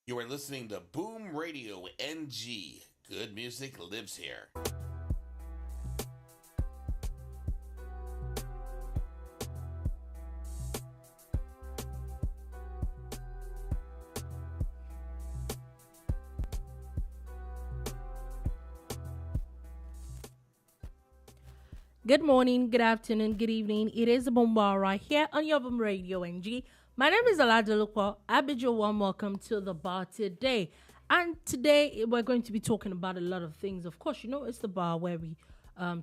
You are listening to Boom Radio NG. Good music lives here. Good morning, good afternoon, good evening. It is a Bomba right here on your Boom Radio NG. My name is Aladelupo. I bid you a warm welcome to the bar today. And today we're going to be talking about a lot of things. Of course, you know, it's the bar where we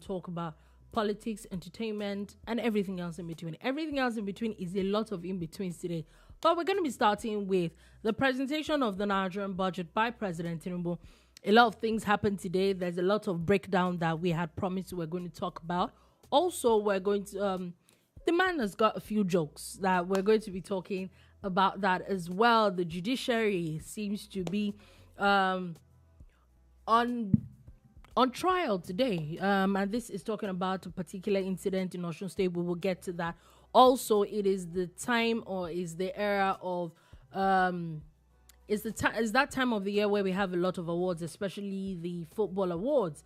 talk about politics, entertainment, and everything else in between. Everything else in between is a lot of in-betweens today. But we're going to be starting with the presentation of the Nigerian budget by President Tinubu. A lot of things happened today. There's a lot of breakdown that we had promised we're going to talk about. Also, we're going to... the man has got a few jokes that we're going to be talking about that as well. The judiciary seems to be on trial today. And this is talking about a particular incident in Osun State. We will get to that. Also, it is the time or is the era of... It's that time of the year where we have a lot of awards, especially the football awards.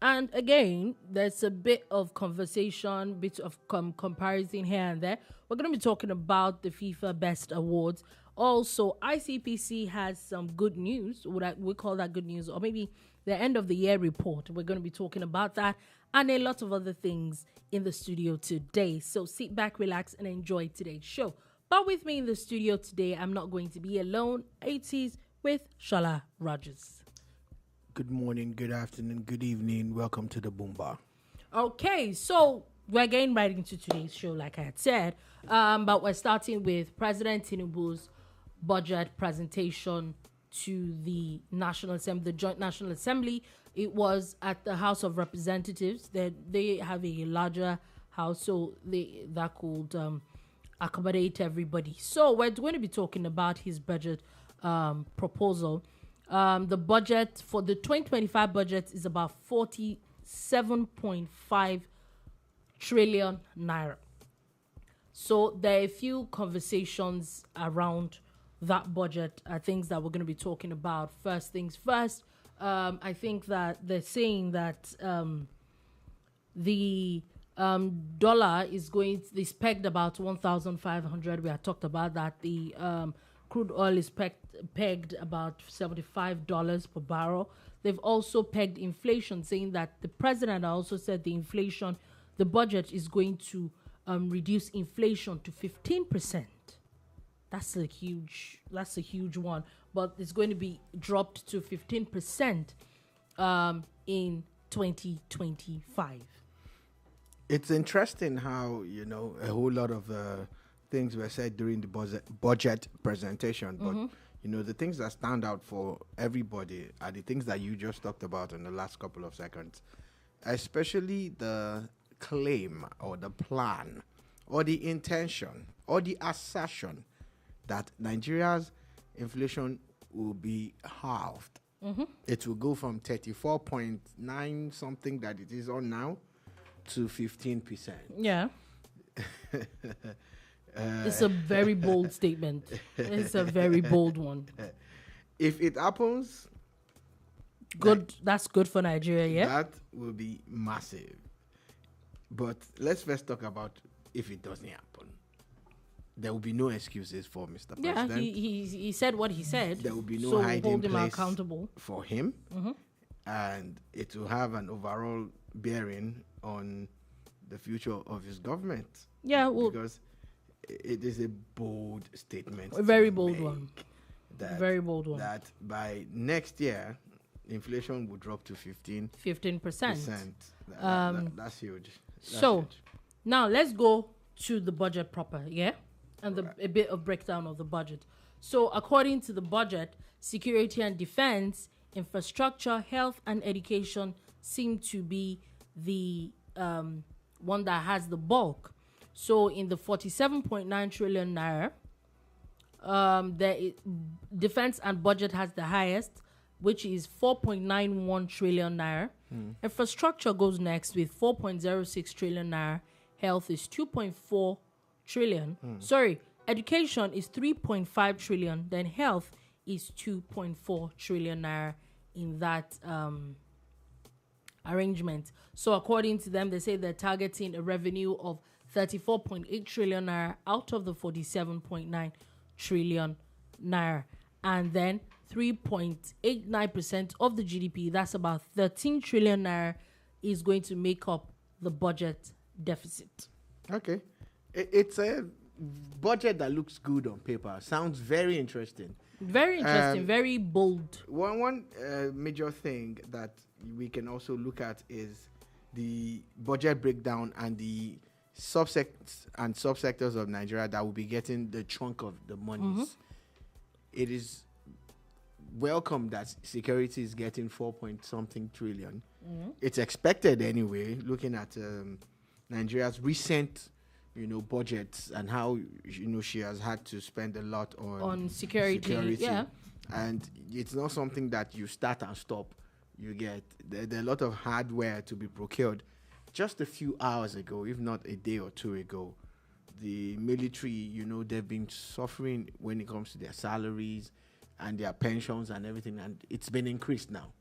And again, there's a bit of conversation, bit of comparison here and there. We're going to be talking about the FIFA Best Awards. Also, ICPC has some good news. We call that good news, or maybe the end of the year report. We're going to be talking about that and a lot of other things in the studio today. So sit back, relax, and enjoy today's show. But with me in the studio today, I'm not going to be alone. It is with Shala Rogers. Good morning, good afternoon, good evening. Welcome to the Boom Bar. Okay, so we're getting right into today's show, like I had said. But we're starting with President Tinubu's budget presentation to the National Assembly, the Joint National Assembly. It was at the House of Representatives. They have a larger house, so that could accommodate everybody. So we're going to be talking about his budget proposal. The budget for the 2025 budget is about 47.5 trillion naira. So there are a few conversations around that budget, things that we're going to be talking about. First things first, I think that they're saying that the dollar is pegged about 1,500. We had talked about that. The crude oil is pegged about $75 per barrel. They've also pegged inflation, saying that the president also said the budget is going to reduce inflation to 15%. That's a huge one, but it's going to be dropped to 15% in 2025. It's interesting how, a whole lot of things were said during the budget presentation, but, the things that stand out for everybody are the things that you just talked about in the last couple of seconds, especially the claim or the plan or the intention or the assertion that Nigeria's inflation will be halved. It will go from 34.9 something that it is on now to 15%. Yeah. It's a very bold statement. It's a very bold one. If it happens, that's good for Nigeria, yeah? That will be massive. But let's first talk about if it doesn't happen. There will be no excuses for Mr. President. Yeah, he said what he said. There will be no hiding hold him place accountable for him. And it will have an overall bearing on the future of his government. Yeah, well, because it is a bold statement. A very bold one. Very bold one. That by next year, inflation will drop to 15%. That's huge. Now let's go to the budget proper, yeah? And a bit of breakdown of the budget. So according to the budget, security and defense, infrastructure, health, and education seem to be the one that has the bulk. So in the 47.9 trillion naira, defense and budget has the highest, which is 4.91 trillion naira. Infrastructure goes next with 4.06 trillion naira. Health is 2.4 trillion. Education is 3.5 trillion. Then health is 2.4 trillion naira in that arrangement. So according to them, they say they're targeting a revenue of 34.8 trillion naira out of the 47.9 trillion naira. And then 3.89% of the GDP, that's about 13 trillion naira, is going to make up the budget deficit. Okay. It's a budget that looks good on paper. Sounds very interesting. Very interesting, very bold. One major thing that we can also look at is the budget breakdown and the subsects and subsectors of Nigeria that will be getting the chunk of the monies. It is welcome that security is getting 4-point-something trillion. It's expected anyway, looking at Nigeria's recent, budgets and how, she has had to spend a lot on security. Yeah. And it's not something that you start and stop. You get, there are a lot of hardware to be procured. Just a few hours ago, if not a day or two ago, the military, they've been suffering when it comes to their salaries and their pensions and everything, and it's been increased now.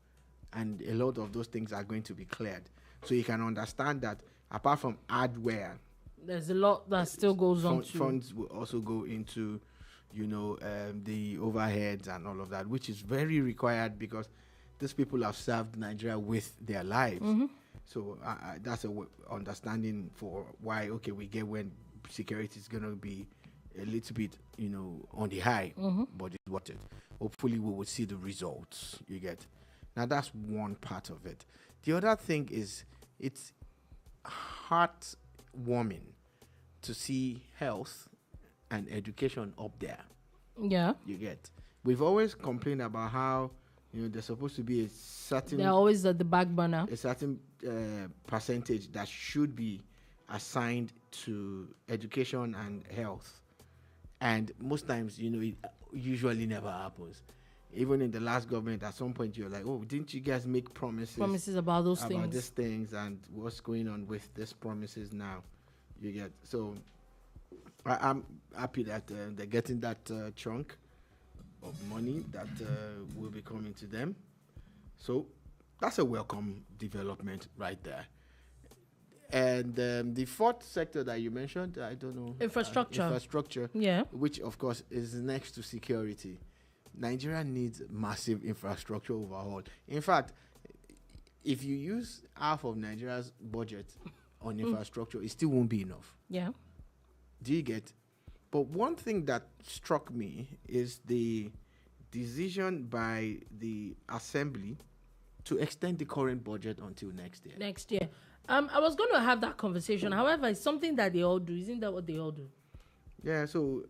And a lot of those things are going to be cleared. So you can understand that apart from hardware, there's a lot that still goes on. Funds will also go into, the overheads and all of that, which is very required because these people have served Nigeria with their lives. So that's a understanding for why, okay, we get when security is going to be a little bit, on the high, but it's worth it. Hopefully we will see the results, you get. Now that's one part of it. The other thing is it's heartwarming to see health and education up there. Yeah. You get. We've always complained about how, there's supposed to be a certain... They're always at the back burner. A certain percentage that should be assigned to education and health. And most times, it usually never happens. Even in the last government, at some point, you're like, oh, didn't you guys make promises about those about things? these things, and what's going on with these promises now? You get. So I'm happy that they're getting that chunk of money that will be coming to them. So that's a welcome development right there. And the fourth sector that you mentioned, I don't know. Infrastructure. Yeah. Which, of course, is next to security. Nigeria needs massive infrastructure overhaul. In fact, if you use half of Nigeria's budget on infrastructure, it still won't be enough. Yeah. Do you get? But one thing that struck me is the decision by the Assembly to extend the current budget until next year. I was going to have that conversation. However, it's something that they all do. Isn't that what they all do? Yeah, so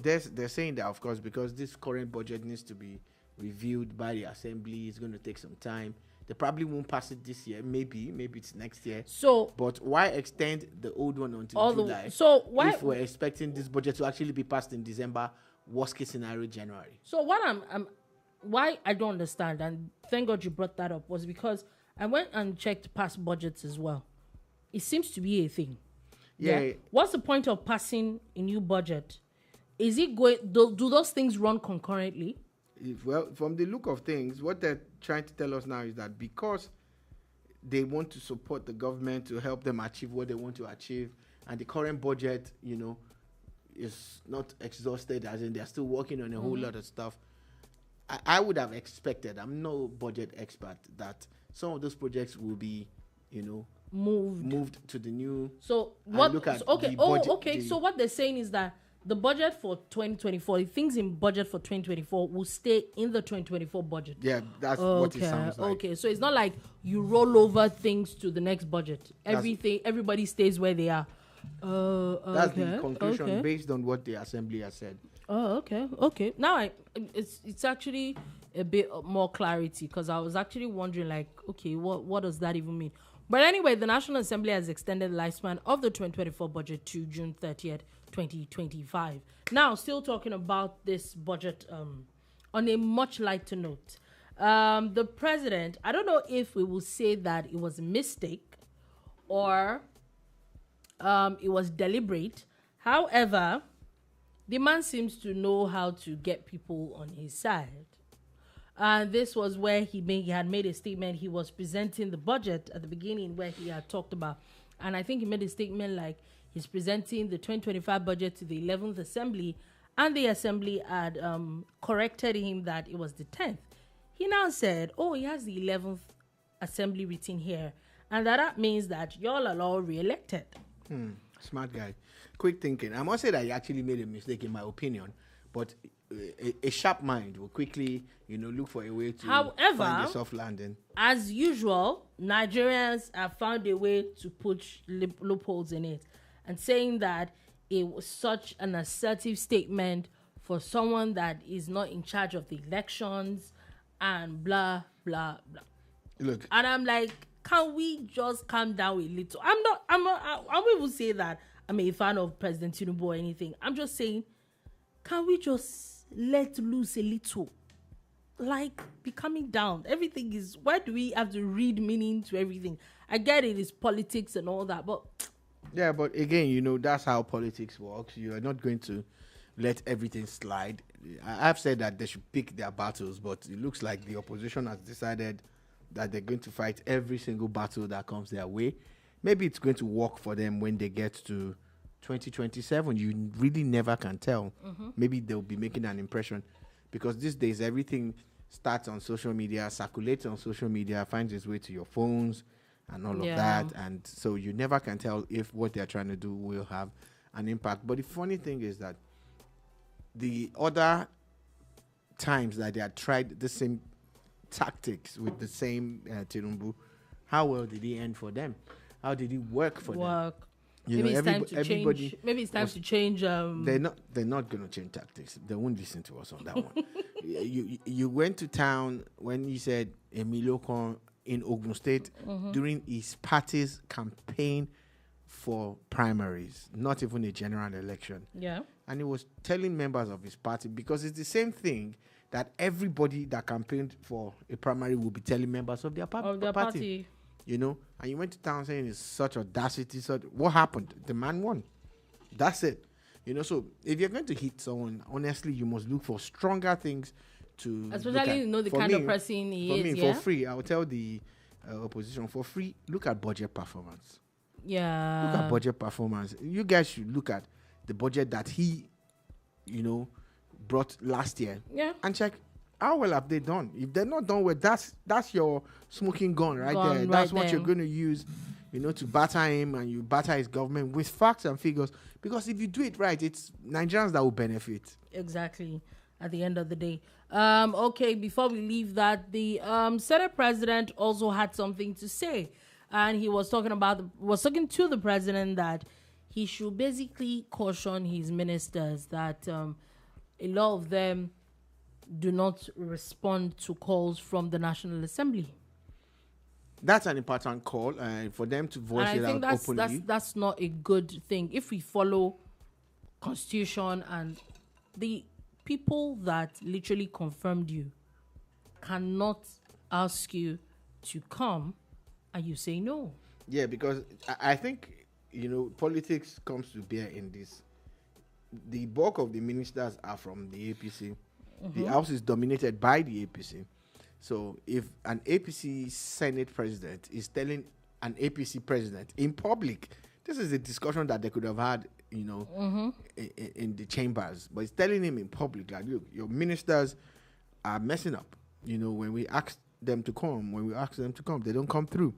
they're saying that, of course, because this current budget needs to be reviewed by the Assembly. It's going to take some time. They probably won't pass it this year. Maybe it's next year. So, but why extend the old one until July? If we're expecting this budget to actually be passed in December, worst case scenario, January. So what why I don't understand, and thank God you brought that up, was because I went and checked past budgets as well. It seems to be a thing. Yeah. What's the point of passing a new budget? Is it going? Do those things run concurrently? Well, from the look of things, what they're trying to tell us now is that because they want to support the government to help them achieve what they want to achieve, and the current budget, is not exhausted, as in they're still working on a whole lot of stuff. I would have expected, I'm no budget expert, that some of those projects will be, moved to the new. So what? So what they're saying is that the budget for 2024, the things in budget for 2024 will stay in the 2024 budget. Yeah, that's what it sounds like. Okay, so it's not like you roll over things to the next budget. Everybody stays where they are. That's the conclusion based on what the Assembly has said. Oh, okay. Now it's actually a bit more clarity, because I was actually wondering, like, okay, what does that even mean? But anyway, the National Assembly has extended the lifespan of the 2024 budget to June 30th, 2025. Now, still talking about this budget on a much lighter note. The president, I don't know if we will say that it was a mistake or it was deliberate. However, the man seems to know how to get people on his side. And this was where he had made a statement. He was presenting the budget at the beginning where he had talked about. And I think he made a statement like he's presenting the 2025 budget to the 11th Assembly. And the Assembly had corrected him that it was the 10th. He now said, oh, he has the 11th Assembly written here. And that means that y'all are all re-elected. Smart guy. Quick thinking. I must say that he actually made a mistake in my opinion. But a sharp mind will quickly, look for a way to find a soft landing. As usual, Nigerians have found a way to put loopholes in it. And saying that it was such an assertive statement for someone that is not in charge of the elections and blah, blah, blah. Look. And I'm like, can we just calm down a little? I won't even say that I'm a fan of President Tinubu or anything. I'm just saying, can we just let loose a little? Like, be coming down. Everything is, why do we have to read meaning to everything? I get it, it's politics and all that, but... Yeah, but again, that's how politics works. You are not going to let everything slide. I've said that they should pick their battles, but it looks like the opposition has decided that they're going to fight every single battle that comes their way. Maybe it's going to work for them when they get to 2027. You really never can tell. Maybe they'll be making an impression, because these days everything starts on social media, circulates on social media, finds its way to your phones and all of that. And so you never can tell if what they're trying to do will have an impact. But the funny thing is that the other times that they had tried the same tactics with the same Tinubu, how well did it end for them? How did it work for them? Maybe it's time to change. Maybe it's time to change. They're not going to change tactics. They won't listen to us on that one. You went to town when you said Emilio Kon in Ogun State during his party's campaign for primaries, not even a general election. Yeah. And he was telling members of his party, because it's the same thing that everybody that campaigned for a primary will be telling members of their party. And you went to town saying it's such audacity. What happened? The man won. That's it. So if you're going to hit someone, honestly, you must look for stronger things to. Especially, the kind of person he is. For free, I will tell the opposition, for free, look at budget performance. Yeah. Look at budget performance. You guys should look at the budget that he, brought last year. Yeah. And check how well have they done. If they're not done well, that's your smoking gun right there. That's what you're going to use, to batter him, and you batter his government with facts and figures. Because if you do it right, it's Nigerians that will benefit. Exactly. At the end of the day. Okay, before we leave that, the Senate president also had something to say. And he was talking to the president that he should basically caution his ministers that a lot of them do not respond to calls from the National Assembly. That's an important call for them to voice it out openly. That's not a good thing. If we follow Constitution, and the people that literally confirmed you cannot ask you to come and you say no. Yeah, because I think, politics comes to bear in this. The bulk of the ministers are from the APC. The House is dominated by the APC. So if an APC Senate president is telling an APC president in public, this is a discussion that they could have had, in the chambers. But it's telling him in public, like, look, your ministers are messing up. When we ask them to come, they don't come through.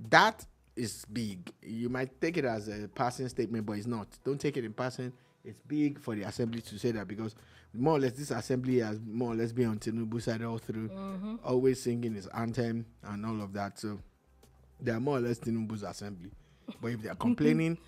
That is big. You might take it as a passing statement, but it's not. Don't take it in passing. It's big for the assembly to say that, because more or less this assembly has more or less been on Tinubu's side all through, always singing his anthem and all of that. So they are more or less Tinubu's assembly. But if they are complaining,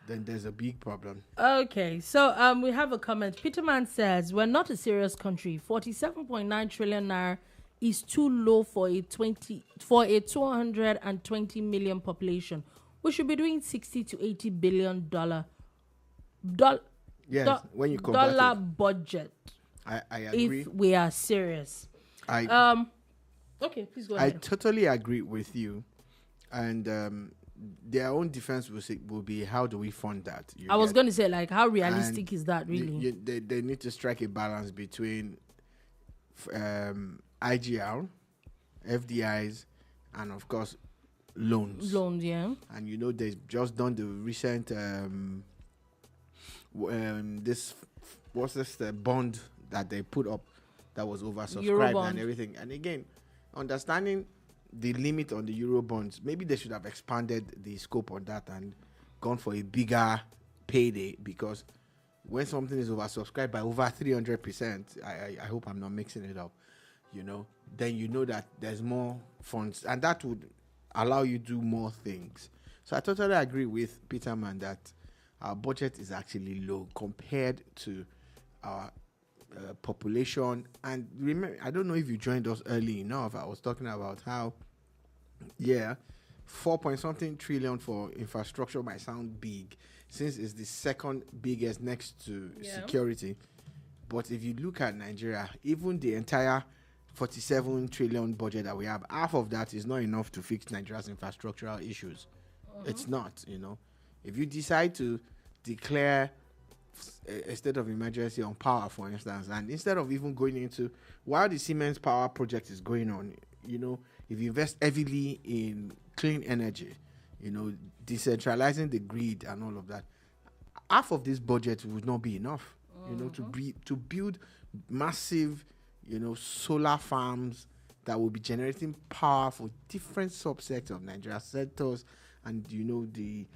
then there's a big problem. Okay, so we have a comment. Peterman says, we're not a serious country. 47.9 trillion naira is too low for a 220 million population. We should be doing $60 to $80 billion when you convert dollar it. budget. I agree. If we are serious. Okay, please go ahead. I totally agree with you. And their own defense will be, how do we fund that? I was going to say, like, how realistic is that really? They need to strike a balance between IGR, FDIs, and of course loans. Loans, yeah. And they've just done the recent the bond that they put up that was oversubscribed Eurobond. and everything. And again, understanding the limit on the euro bonds, maybe they should have expanded the scope on that and gone for a bigger payday, because when something is oversubscribed by over 300%, I hope I'm not mixing it up, then that there's more funds, and that would allow you to do more things. So I totally agree with Peterman that our budget is actually low compared to our population. And remember, I don't know if you joined us early enough. I was talking about how 4.something trillion for infrastructure might sound big, since it's the second biggest next to security. But if you look at Nigeria, even the entire 47 trillion budget that we have, half of that is not enough to fix Nigeria's infrastructural issues. It's not. If you decide to declare a state of emergency on power, for instance, and instead of even going into, while the Siemens power project is going on, if you invest heavily in clean energy, decentralizing the grid and all of that, half of this budget would not be enough, to build massive, solar farms that will be generating power for different subsectors of Nigeria sectors. And you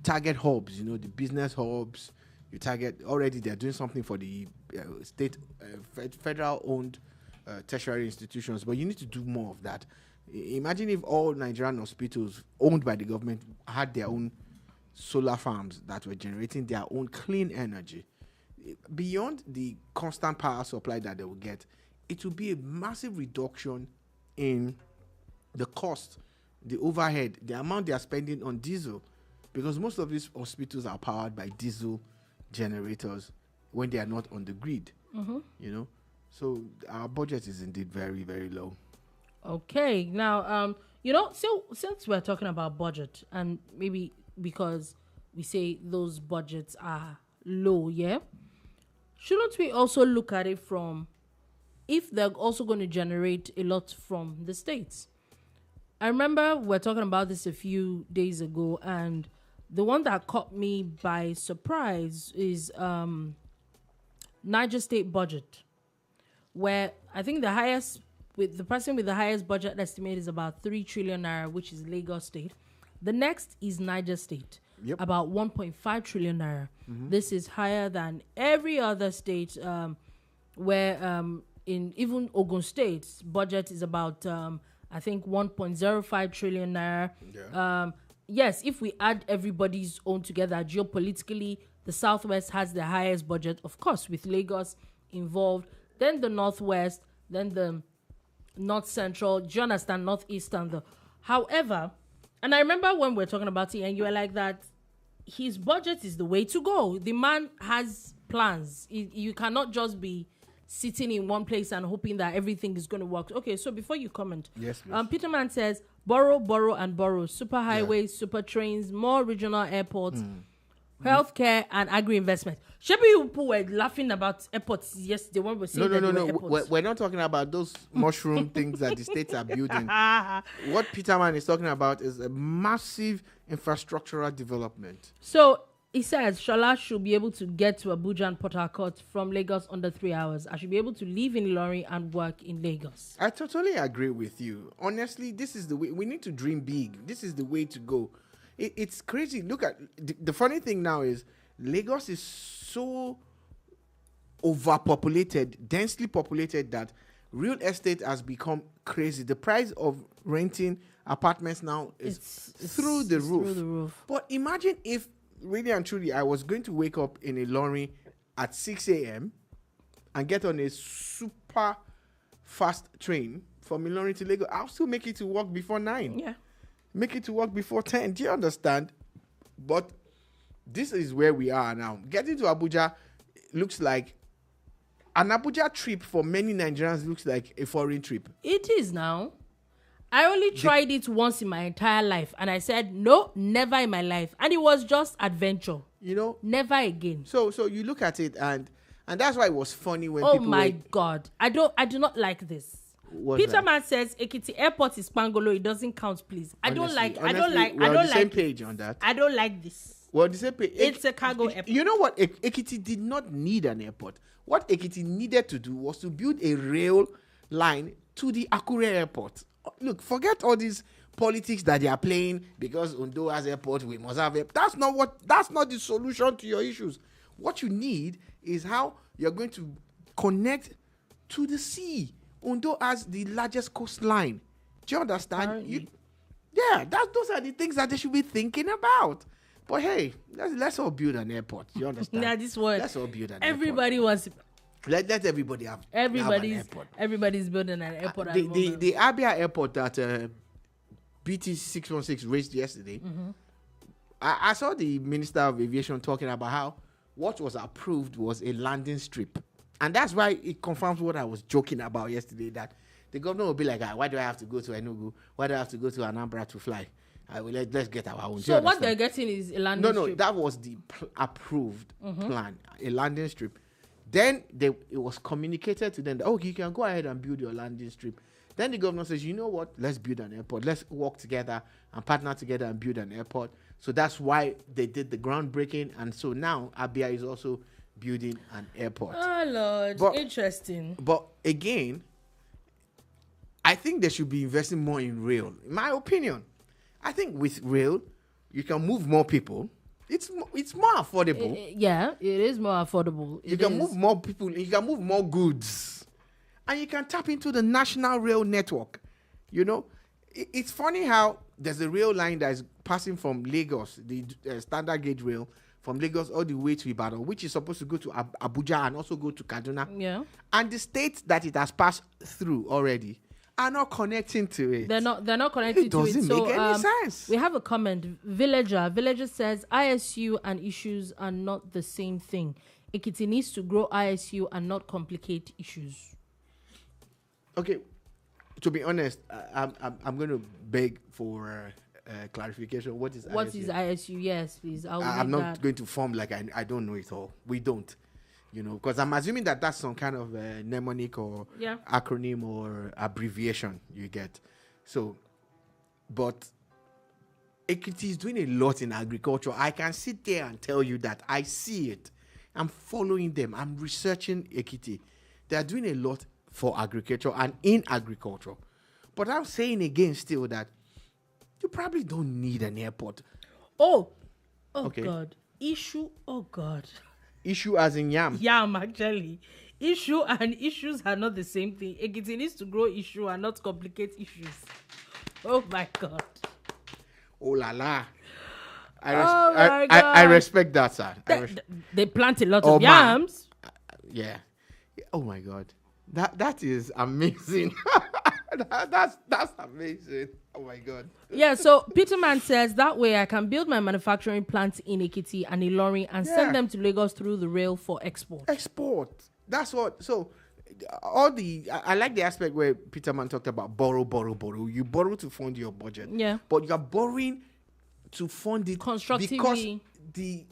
target hubs, the business hubs. You target, already they're doing something for the state, federal owned tertiary institutions, but you need to do more of that. Imagine if all Nigerian hospitals owned by the government had their own solar farms that were generating their own clean energy. Beyond the constant power supply that they will get, it will be a massive reduction in the cost, the overhead, the amount they are spending on diesel, because most of these hospitals are powered by diesel generators when they are not on the grid. So our budget is indeed very, very low. Okay, now so since we're talking about budget, and maybe because we say those budgets are low, shouldn't we also look at it from if they're also going to generate a lot from the states? I remember we were talking about this a few days ago, and the one that caught me by surprise is Niger State budget, where I think the person with the highest budget estimate is about 3 trillion naira, which is Lagos State. The next is Niger State, about 1.5 trillion naira. This is higher than every other state, where in even Ogun State's budget is about I think 1.05 trillion naira. Yes, if we add everybody's own together, geopolitically, the Southwest has the highest budget, of course, with Lagos involved. Then the Northwest, then the North Central, do you understand, Northeast and however, and I remember when we were talking about it and you were like that, his budget is the way to go. The man has plans. You cannot just be sitting in one place and hoping that everything is going to work. Okay, so before you comment, yes, please. Peterman says, borrow, and borrow. Super highways, super trains, more regional airports, healthcare, and agri-investment. Shebi people were laughing about airports yesterday when we were saying No. We're not talking about those mushroom things that the states are building. What Peterman is talking about is a massive infrastructural development. So he says Shola should be able to get to Abuja and Port Harcourt from Lagos under 3 hours. I should be able to live in Ilorin and work in Lagos. I totally agree with you. Honestly, this is the way. We need to dream big. This is the way to go. It's crazy. Look at the funny thing now is Lagos is so overpopulated, densely populated, that real estate has become crazy. The price of renting apartments now is through the roof. But imagine if really and truly I was going to wake up in a lorry at 6 a.m. and get on a super fast train from Ilorin to Lagos. I'll still make it to work before 9. Yeah. Make it to work before 10. Do you understand? But this is where we are now. Getting to Abuja looks like an Abuja trip for many Nigerians looks like a foreign trip. It is now. I only tried it once in my entire life, and I said no, never in my life, and it was just adventure. Never again. So you look at it, and that's why it was funny when oh people. My God, I do not like this. Peterman says Ekiti Airport is Pangolo. It doesn't count, please. I don't like. We're on the same page on that. I don't like this. Well, the same page. It's a cargo airport. You know what? Ekiti did not need an airport. What Ekiti needed to do was to build a rail line to the Akure airport. Look, forget all these politics that they are playing because Ondo has airport, we must have it. That's not the solution to your issues. What you need is how you're going to connect to the sea. Ondo has the largest coastline. Do you understand? Those are the things that they should be thinking about. But hey, let's all build an airport. You understand? This one. Let's all build an everybody airport. Wants. Let everybody have an airport. Everybody's building an airport. The Abia airport that BT 616 raised yesterday. Mm-hmm. I saw the Minister of Aviation talking about how what was approved was a landing strip. And that's why it confirms what I was joking about yesterday, that the governor will be like, why do I have to go to Enugu? Why do I have to go to Anambra to fly? Let's get our own. So what they're getting is a landing strip? No, that was the approved plan, a landing strip. Then it was communicated to them that, you can go ahead and build your landing strip. Then the governor says, you know what? Let's build an airport. Let's work together and partner together and build an airport. So that's why they did the groundbreaking. And so now Abia is also building an airport. Oh, Lord. Interesting. But again, I think they should be investing more in rail. In my opinion, I think with rail, you can move more people. It's more affordable. It is more affordable. You can move more people. You can move more goods. And you can tap into the national rail network. It's funny how there's a rail line that is passing from Lagos, the standard gauge rail, from Lagos all the way to Ibadan, which is supposed to go to Abuja and also go to Kaduna. Yeah. And the states that it has passed through already are not connecting to it. They're not connected to it. It doesn't make any sense. We have a comment. Villager says ISU and issues are not the same thing. Ekiti needs to grow ISU and not complicate issues. Okay, to be honest, I'm going to beg for clarification. What is ISU? Yes, please. I'm not going to form like I don't know it all. We don't. Because I'm assuming that that's some kind of mnemonic or acronym or abbreviation you get. So, but Ekiti is doing a lot in agriculture. I can sit there and tell you that I see it. I'm following them. I'm researching Ekiti. They are doing a lot for agriculture and in agriculture. But I'm saying again still that you probably don't need an airport. Okay. God. Issue, God. Issue as in yam. Yam, actually. Issue and issues are not the same thing. Ekiti needs to grow issue and not complicate issues. Oh my God. Oh la la. I respect that, sir. They plant a lot of yams. Yeah. Oh my God. That is amazing. That's amazing. Oh my God. Yeah, so Peterman says that way I can build my manufacturing plants in Ekiti and Ilorin and send them to Lagos through the rail for export. That's what. So I like the aspect where Peterman talked about borrow. You borrow to fund your budget. Yeah. But you're borrowing to fund it constructively because the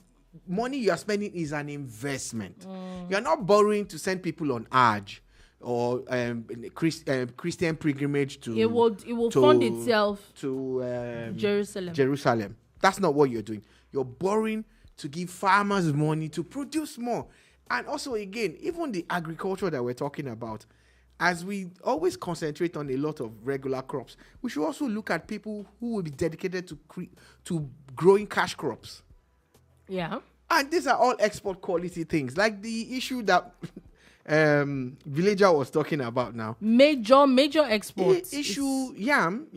money you're spending is an investment. You're not borrowing to send people on Hajj or Christian pilgrimage to it will fund itself to Jerusalem. That's not what you're doing. You're borrowing to give farmers money to produce more. And also, again, even the agriculture that we're talking about, as we always concentrate on a lot of regular crops, we should also look at people who will be dedicated to growing cash crops. Yeah. And these are all export quality things, like the issue that Villager was talking about now. Major exports. Yam,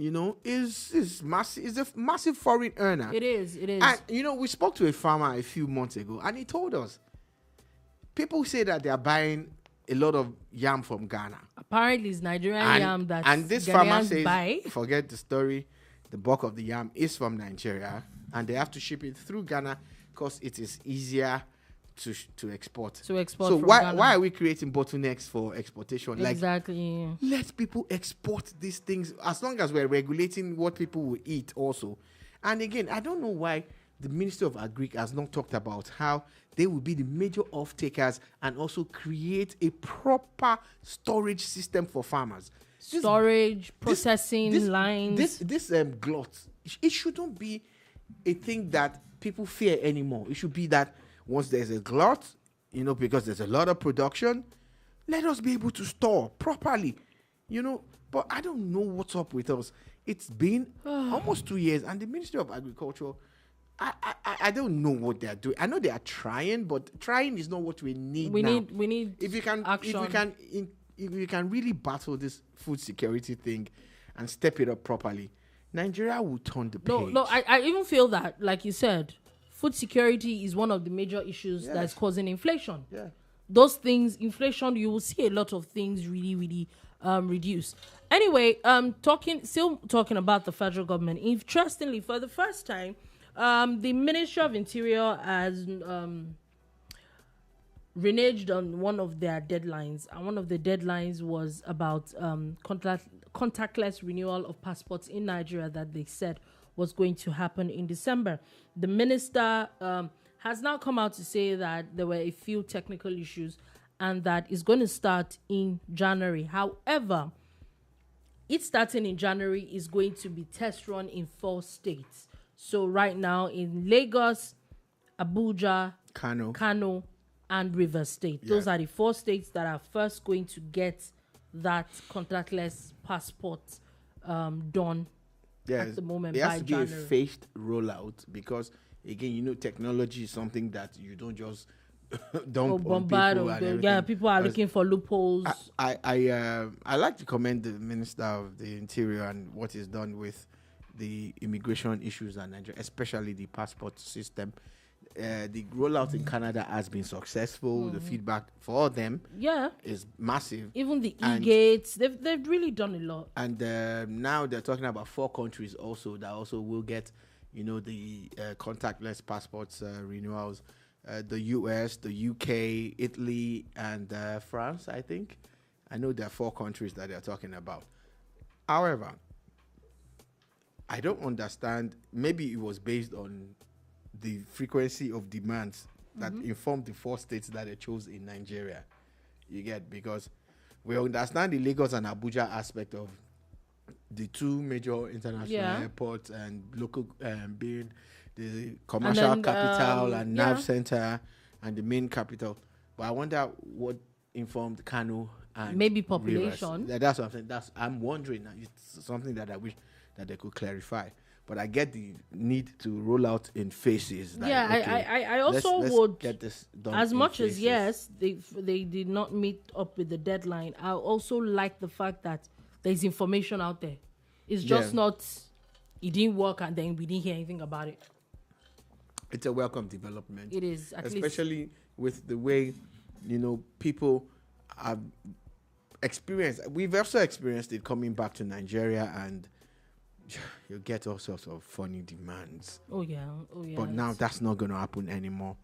is massive. Is a massive foreign earner. It is. And we spoke to a farmer a few months ago, and he told us people say that they are buying a lot of yam from Ghana. Apparently, it's Nigerian yam that and this Ghanaians farmer says, buy. Forget the story. The bulk of the yam is from Nigeria, and they have to ship it through Ghana because it is easier to export. To export. So from why Ghana. why are we creating bottlenecks for exportation? Exactly. Like, let people export these things as long as we're regulating what people will eat also. And again, I don't know why the Ministry of Agri has not talked about how they will be the major off-takers and also create a proper storage system for farmers. Storage, processing lines. This glut, it shouldn't be a thing that people fear anymore. It should be that once there's a glut, because there's a lot of production, let us be able to store properly, But I don't know what's up with us. It's been almost 2 years, and the Ministry of Agriculture, I don't know what they're doing. I know they are trying, but trying is not what we need. We need if you can action. If you can really battle this food security thing and step it up properly, Nigeria will turn the page. No, I even feel that, like you said, food security is one of the major issues that's causing inflation. Yeah. Those things, inflation, you will see a lot of things really, really reduce. Anyway, still talking about the federal government. Interestingly, for the first time, the Ministry of Interior has reneged on one of their deadlines, and one of the deadlines was about contactless renewal of passports in Nigeria that they said was going to happen in December. The minister has now come out to say that there were a few technical issues and that it's going to start in January. However, it starting in January is going to be test run in 4 states. So right now in Lagos, Abuja, Kanu, and River State. Yeah. Those are the 4 states that are first going to get that contactless passport done at the moment. It has by to January. be a phased rollout because, again, technology is something that you don't just dump on people and everything. Yeah, people are looking for loopholes. I like to commend the Minister of the Interior and what he's done with the immigration issues in Nigeria, especially the passport system. The rollout in Canada has been successful. The feedback for them is massive. Even the e-gates, they've really done a lot. And now they're talking about 4 countries also that also will get, the contactless passports renewals. The US, the UK, Italy, and France, I think. I know there are 4 countries that they're talking about. However, I don't understand. Maybe it was based on the frequency of demands that informed the 4 states that they chose in Nigeria. You get, because we understand the Lagos and Abuja aspect of the 2 major international airports and local being the commercial capital and nav center and the main capital. But I wonder what informed Kanu and maybe population. That's what I'm saying. I'm wondering. It's something that I wish that they could clarify. But I get the need to roll out in phases. Like, I also would get this done as much phases. as yes, they did not meet up with the deadline. I also like the fact that there's information out there. It's just not it didn't work and then we didn't hear anything about it. It's a welcome development. It is, especially with the way people have experienced. We've also experienced it coming back to Nigeria, and you get all sorts of funny demands. Oh yeah. But now that's not going to happen anymore.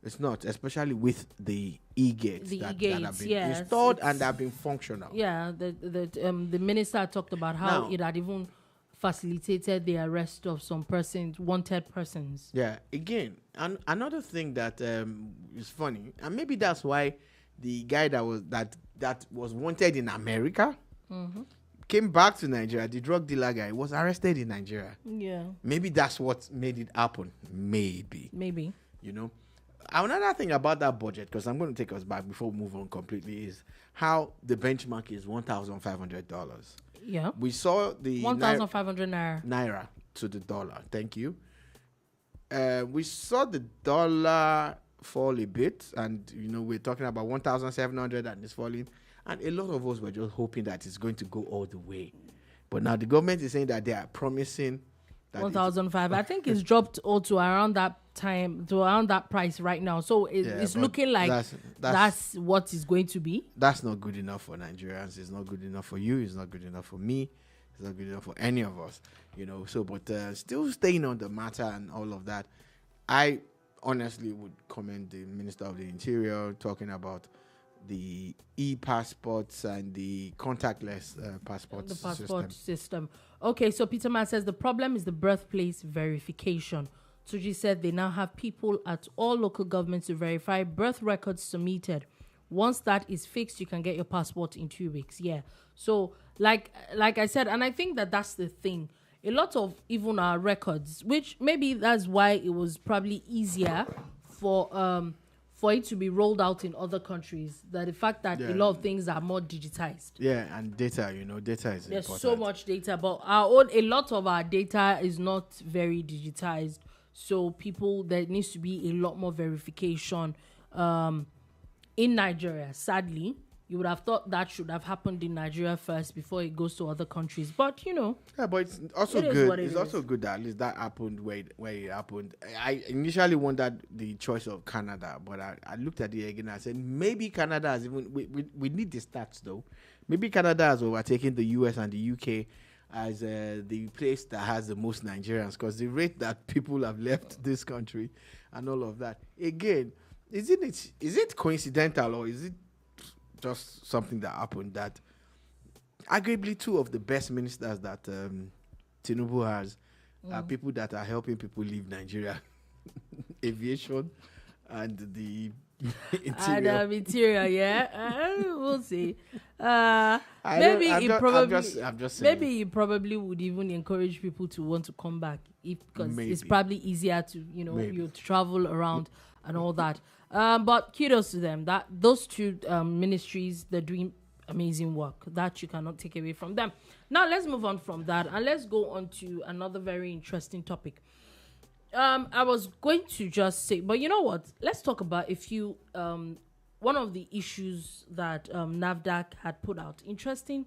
It's not, especially with the e-gates that have been installed and have been functional. Yeah, the minister talked about how it had even facilitated the arrest of some wanted persons. Yeah, again, another thing that is funny, and maybe that's why the guy that was wanted in America came back to Nigeria. The drug dealer guy was arrested in Nigeria. Yeah. Maybe that's what made it happen. Maybe. Another thing about that budget, because I'm going to take us back before we move on completely, is how the benchmark is $1,500. Yeah. We saw the 1,500 naira to the dollar. Thank you. We saw the dollar fall a bit, and we're talking about 1,700 and it's falling. And a lot of us were just hoping that it's going to go all the way. But now the government is saying that they are promising that 1,500. I think it's dropped all to around that time, to around that price right now. So it's looking like that's what it's going to be. That's not good enough for Nigerians. It's not good enough for you. It's not good enough for me. It's not good enough for any of us. So, but still staying on the matter and all of that, I honestly would commend the Minister of the Interior talking about the e-passports and the contactless passport system. Okay, so Peter Man says the problem is the birthplace verification. Suji said they now have people at all local governments to verify birth records submitted. Once that is fixed, you can get your passport in 2 weeks. Yeah. So, like I said, and I think that's the thing. A lot of even our records, which maybe that's why it was probably easier for it to be rolled out in other countries. That the fact that a lot of things are more digitized. Yeah, and data, data is There's important. so much data, but a lot of our data is not very digitized. So there needs to be a lot more verification in Nigeria. Sadly, you would have thought that should have happened in Nigeria first before it goes to other countries. But yeah, but it's also good. It's also good that at least that happened where it happened. I initially wanted the choice of Canada, but I looked at it again and I said maybe Canada has even we need the stats though. Maybe Canada has overtaken the US and the UK as the place that has the most Nigerians, because the rate that people have left this country and all of that. Again, is it coincidental, or is it just something that happened that arguably two of the best ministers that Tinubu has are people that are helping people leave Nigeria? Aviation and the interior. Yeah. We'll see. Maybe he probably would even encourage people to want to come back because it's probably easier to you travel around and all that. But kudos to them that those two ministries, they're doing amazing work that you cannot take away from them. Now let's move on from that and let's go on to another very interesting topic. I was going to just say, but you know what? Let's talk about a few. One of the issues that NAFDAC had put out. Interesting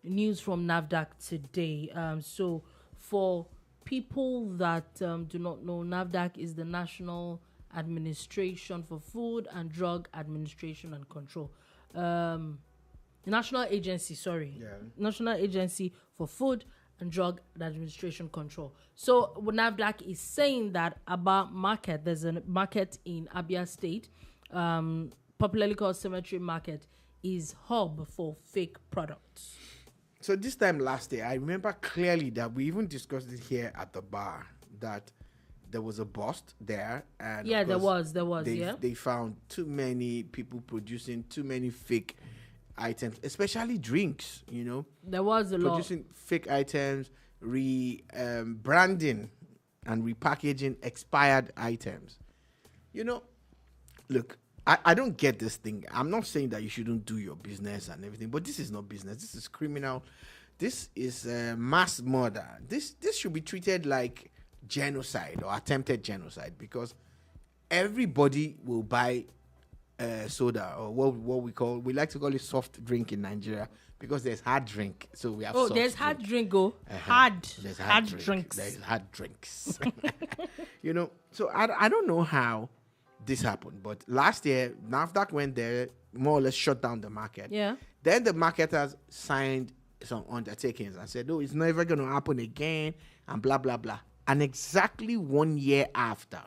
news from NAFDAC today. So for people that do not know, NAFDAC is the National Administration for Food and Drug Administration and Control. National Agency for Food and Drug Administration Control. So NAFDAC is saying that Aba Market, there's a market in Abia State, popularly called Cemetery Market, is hub for fake products. So this time last year, I remember clearly that we even discussed it here at the bar, that there was a bust there. And there was. They found too many people producing too many fake items, especially drinks, There was a lot. Producing fake items, branding and repackaging expired items. Look, I don't get this thing. I'm not saying that you shouldn't do your business and everything, but this is not business. This is criminal. This is mass murder. This should be treated like genocide or attempted genocide, because everybody will buy soda, or what we like to call it soft drink in Nigeria, because there's hard drink. So we have soft there's drink. Hard drink. There's hard drink. drinks. There's hard drinks. So I don't know how this happened, but last year NAFDAC went there, more or less shut down the market. Yeah. Then the marketers signed some undertakings and said, "Oh, it's never going to happen again," and blah blah blah. And exactly 1 year after,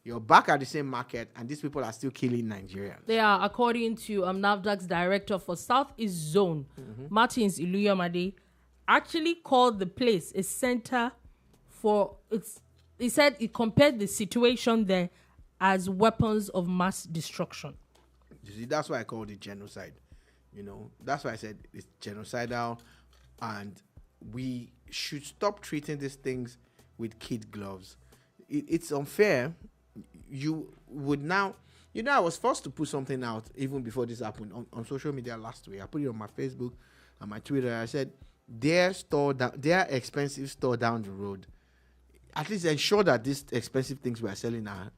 you're back at the same market, and these people are still killing Nigerians. They are, according to NAFDAC's director for Southeast Zone, Martins Iluyamade, actually called the place a center for its. He said he compared the situation there as weapons of mass destruction. You see, that's why I called it genocide. That's why I said it's genocidal, and we should stop treating these things with kid gloves. It's unfair. You would now, I was forced to put something out even before this happened on social media last week. I put it on my Facebook and my Twitter. I said, their expensive store down the road, at least ensure that these expensive things we are selling are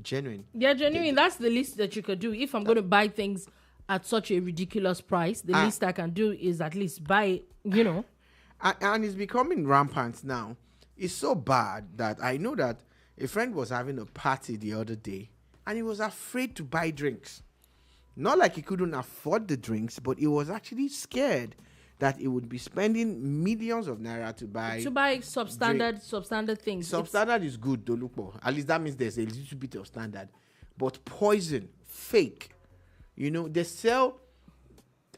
genuine. They're genuine. That's the least that you could do. If I'm going to buy things at such a ridiculous price, the least I can do is at least buy, And it's becoming rampant now. It's so bad that I know that a friend was having a party the other day and he was afraid to buy drinks. Not like he couldn't afford the drinks, but he was actually scared that it would be spending millions of naira to buy substandard things. Substandard is good, Dolupo. At least that means there's a little bit of standard. But poison, fake, they sell.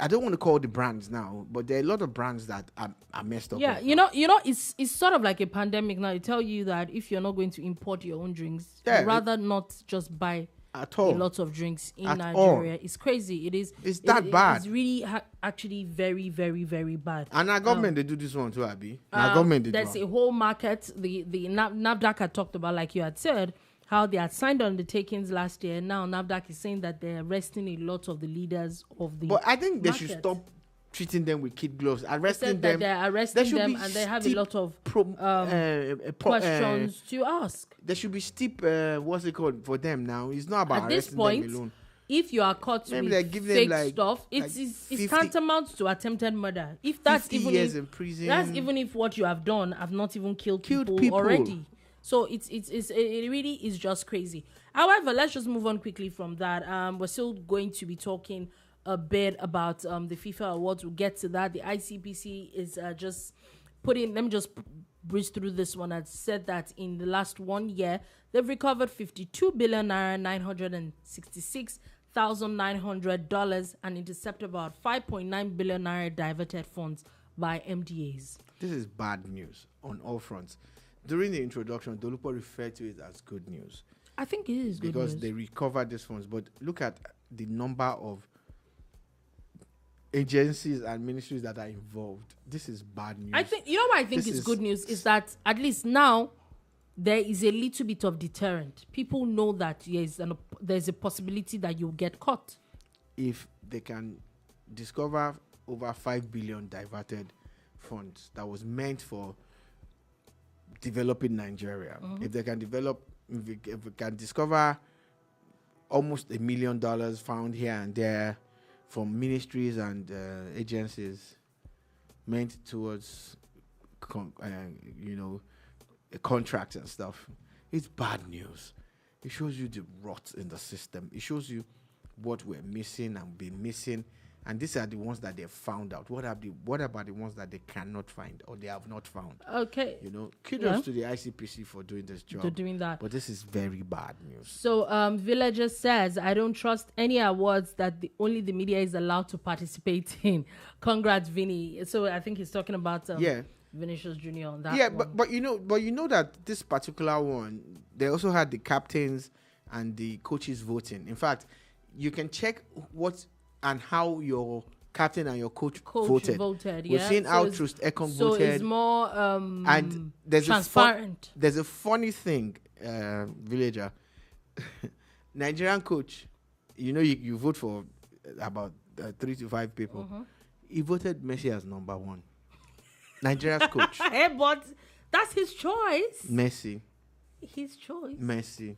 I don't want to call the brands now, but there are a lot of brands that are messed up. Yeah, it's sort of like a pandemic now. They tell you that if you're not going to import your own drinks, rather not just buy at all. A lot of drinks in Nigeria. All. It's crazy. It is. It's that bad. It's really actually very, very, very bad. And our government, they do this one too, Abi. Our government did there's a whole market. The NAFDAC had talked about, like you had said, how they had signed undertakings last year. Now NAFDAC is saying that they're arresting a lot of the leaders of the But I think they should stop treating them with kid gloves. Arresting them. They're arresting them and they have a lot of questions to ask. There should be steep, what's it called, for them now. It's not about at this point, them alone. If you are caught with fake stuff, it's tantamount to attempted murder. If that's even years in prison. That's even if what you have done have not even killed people already. So it really is just crazy. However, let's just move on quickly from that. We're still going to be talking a bit about the FIFA awards. We'll get to that. The ICPC is just let me just breeze through this one. I said that in the last 1 year, they've recovered 52 billion naira, $966,900 and intercepted about 5.9 billion naira diverted funds by MDAs. This is bad news on all fronts. During the introduction, Dolupo referred to it as good news. I think it is good because news. They recovered these funds. But look at the number of agencies and ministries that are involved. This is bad news. I think what I think is good news is that at least now there is a little bit of deterrent. People know that there's a possibility that you'll get caught. If they can discover over 5 billion diverted funds that was meant for developing Nigeria, if we can discover almost $1 million found here and there from ministries and agencies meant towards contracts and stuff, it's bad news. It shows you the rot in the system. It shows you what we're missing and been missing. And these are the ones that they've found out. What about the ones that they cannot find or they have not found? Okay. Kudos to the ICPC for doing this job. For doing that. But this is very bad news. So, Villager says, I don't trust any awards that only the media is allowed to participate in. Congrats, Vinny. So I think he's talking about Vinicius Jr. on that. Yeah, one. but you know that this particular one, they also had the captains and the coaches voting. In fact, you can check what and how your captain and your coach voted. We've seen how Trust Ekong voted. So it's more and there's transparent. There's a funny thing, Villager. Nigerian coach, you vote for about 3 to 5 people. He voted Messi as number 1. Nigeria's coach. Hey, but that's his choice. Messi. His choice. Messi.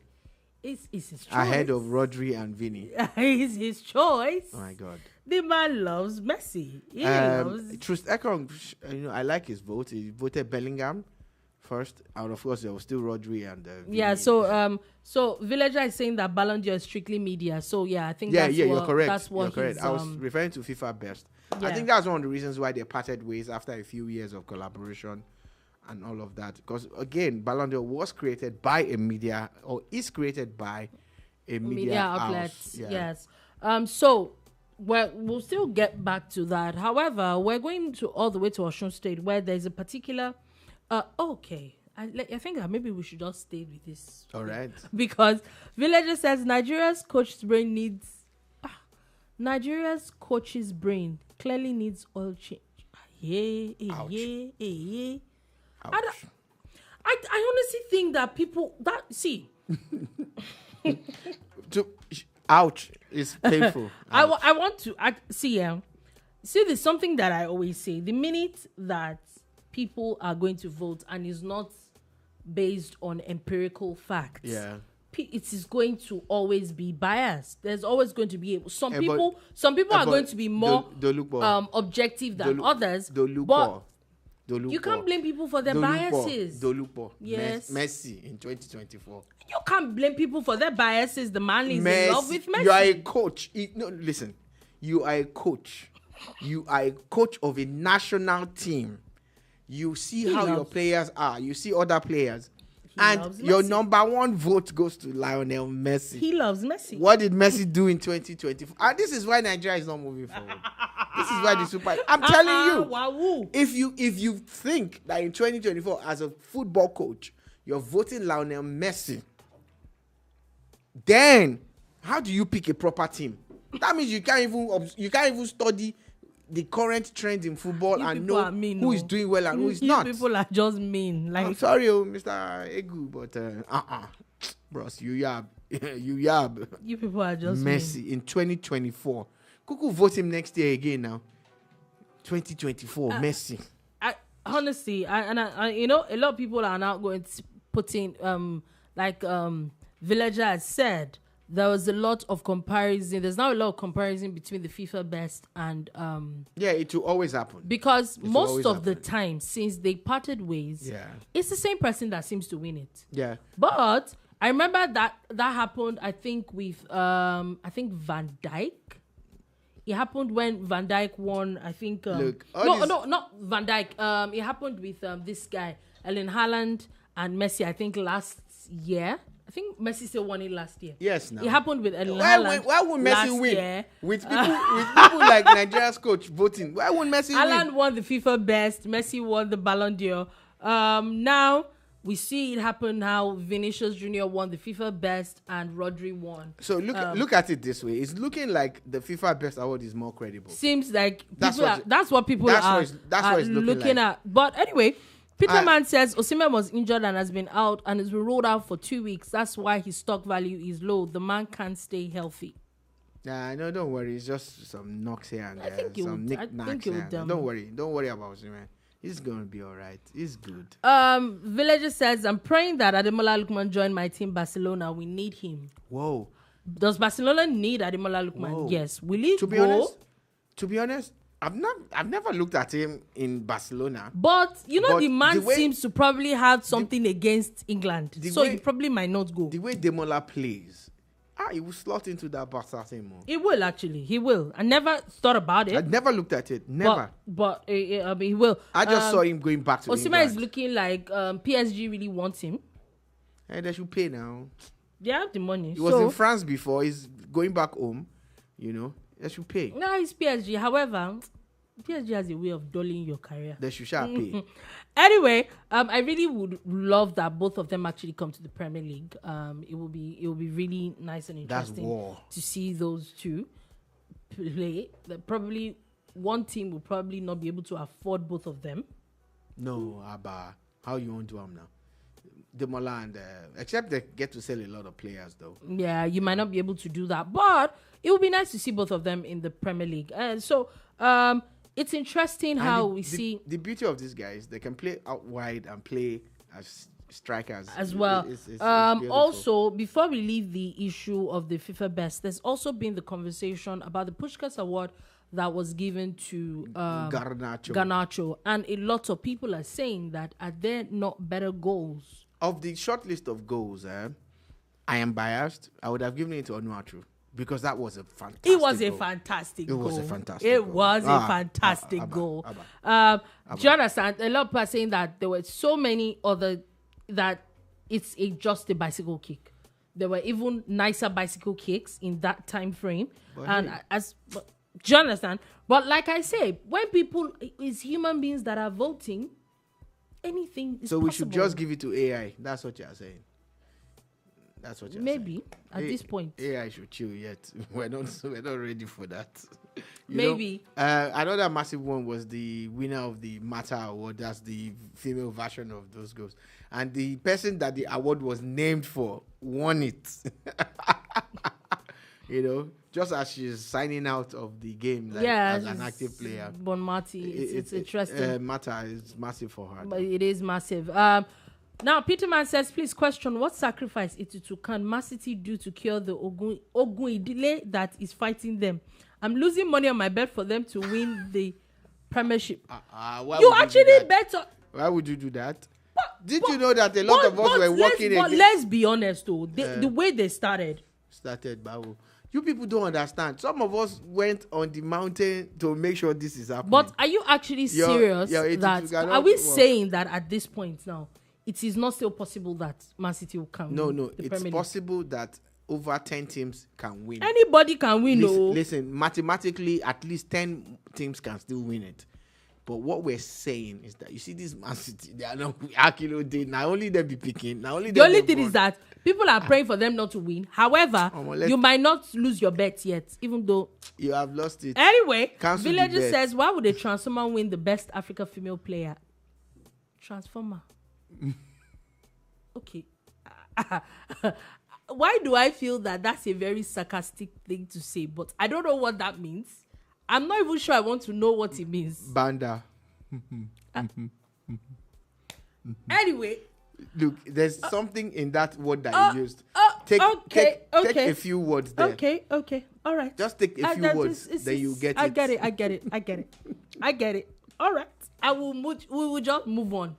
It's his choice. Ahead of Rodri and Vinny. It's his choice. Oh my God. The man loves Messi. He loves. Trust Ekong, I like his vote. He voted Bellingham first. And of course, there was still Rodri and Vinny. Yeah, so Villager is saying that Ballon d'Or is strictly media. So yeah, I think you're correct. That's what you're correct. I was referring to FIFA Best. Yeah. I think that's one of the reasons why they parted ways after a few years of collaboration and all of that. Because again, Ballon d'Or was created by a media, or is created by a media outlet. Yeah. Yes. So we'll still get back to that. However, we're going all the way to Osun State, where there's a particular. Okay. I think that maybe we should just stay with this. All right. Because Villager says Nigeria's coach's brain clearly needs oil change. Ouch. I honestly think that people ouch is painful. I want to see there's something that I always say. The minute that people are going to vote and is not based on empirical facts, it is going to always be biased. There's always going to be some people are going to be more objective than others. But you can't blame people for their biases. Yes. Messi in 2024. You can't blame people for their biases. The man is in love with Messi. You are a coach. Listen. You are a coach. You are a coach of a national team. You see how your players are. You see other players. And your number one vote goes to Lionel Messi. He loves Messi. What did Messi do in 2024? And this is why Nigeria is not moving forward. This is why the Super... I'm telling you. Wow. If you think that in 2024, as a football coach, you're voting Lionel Messi, then how do you pick a proper team? That means you can't even study the current trend in football and know who is doing well and who is not. People are just mean. Like, I'm sorry, Mr. Egu, but bros, you yab. You people are just Messi mean. In 2024. Kuku vote him next year again now. 2024, Messi. Honestly, you know, a lot of people are now going to put in, Villager has said, there was a lot of comparison. There's now a lot of comparison between the FIFA best and... yeah, it will always happen. Because most of the time, since they parted ways, it's the same person that seems to win it. Yeah. But I remember that happened, I think, with, Van Dijk. It happened when Van Dijk won, I think... not Van Dijk. It happened with this guy, Erling Haaland and Messi, I think, last year. I think Messi still won it last year. Yes, now. It happened with Erling Haaland. Why would Messi win? Year. With people like Nigeria's coach voting. Why would Messi win? Haaland won the FIFA best. Messi won the Ballon d'Or. Now, we see it happen how Vinicius Jr. won the FIFA best and Rodri won. So look at it this way. It's looking like the FIFA best award is more credible. Seems like that's what people are looking like. at. But anyway... Peterman says Osimhen was injured and has been out and has been ruled out for 2 weeks. That's why his stock value is low. The man can't stay healthy. Nah, no, don't worry. It's just some knocks here and there. Some knick-knacks here. Don't worry about Osimhen. He's going to be all right. He's good. Villager says, I'm praying that Ademola Lookman join my team Barcelona. We need him. Whoa. Does Barcelona need Ademola Lookman? Whoa. Yes. Will he To be honest, I've never looked at him in Barcelona. But the man seems to probably have something against England. So he probably might not go. The way Demola plays, he will slot into that Barca team more. He will actually. He will. I never thought about it. I never looked at it. Never. But he will. I just saw him going back to England. Osimhen is looking like PSG really wants him. Hey, they should pay now. They have the money. He was in France before. He's going back home. They should pay. No, it's PSG. However, PSG has a way of dulling your career. They should pay. Anyway, I really would love that both of them actually come to the Premier League. It will be really nice and interesting to see those two play. Probably one team will probably not be able to afford both of them. No, Abba, how you want to do them now? Demola and except they get to sell a lot of players though. Yeah, you might not be able to do that, but it would be nice to see both of them in the Premier League. And so it's interesting how we see the beauty of these guys. They can play out wide and play as strikers as well. It's also, before we leave the issue of the FIFA best, there's also been the conversation about the Puskás Award that was given to Garnacho, and a lot of people are saying that are there not better goals? Of the short list of goals, I am biased. I would have given it to Onuachu because that was a fantastic goal. It was a fantastic goal. A fantastic goal. Do you understand? A lot of people are saying that there were so many that it's just a bicycle kick. There were even nicer bicycle kicks in that time frame. Do you understand? But like I say, when it's human beings that are voting, anything is possible. We should just give it to AI. That's what you're saying. That's what you're saying. Maybe at this point. AI should chill yet. We're not ready for that. Maybe. Another massive one was the winner of the Mata Award. That's the female version of those goals. And the person that the award was named for won it. Just as she's signing out of the game as an active player. Bon Mati, it's interesting. Mata is massive for her. But it is massive. Now, Peterman says, please question, what sacrifice Itutu can Man City do to cure the Ogun Idile that is fighting them? I'm losing money on my bet for them to win the Premiership. You actually bet on... Why would you do that? Did you know that a lot of us were working against... But let's be honest, though. The way they started, Babu. You people don't understand. Some of us went on the mountain to make sure this is happening. But are you actually serious that are we saying that at this point now it is not still possible that Man City will come? No, it's possible that over 10 teams can win. Anybody can win. Listen, mathematically, at least 10 teams can still win it. But what we're saying is that you see this Man City, they are not Akilo Day. Now only they be picking. Now only the only thing is that people are praying for them not to win. However, you might not lose your bet yet, even though you have lost it. Anyway, Villager says, why would a Transformer win the best African female player? Transformer. Okay. Why do I feel that that's a very sarcastic thing to say? But I don't know what that means. I'm not even sure I want to know what it means. Banda. Anyway. Look, there's something in that word that you used. Take a few words there. Okay. All right. Just take a few words, then you get it. I get it. All right. We will just move on.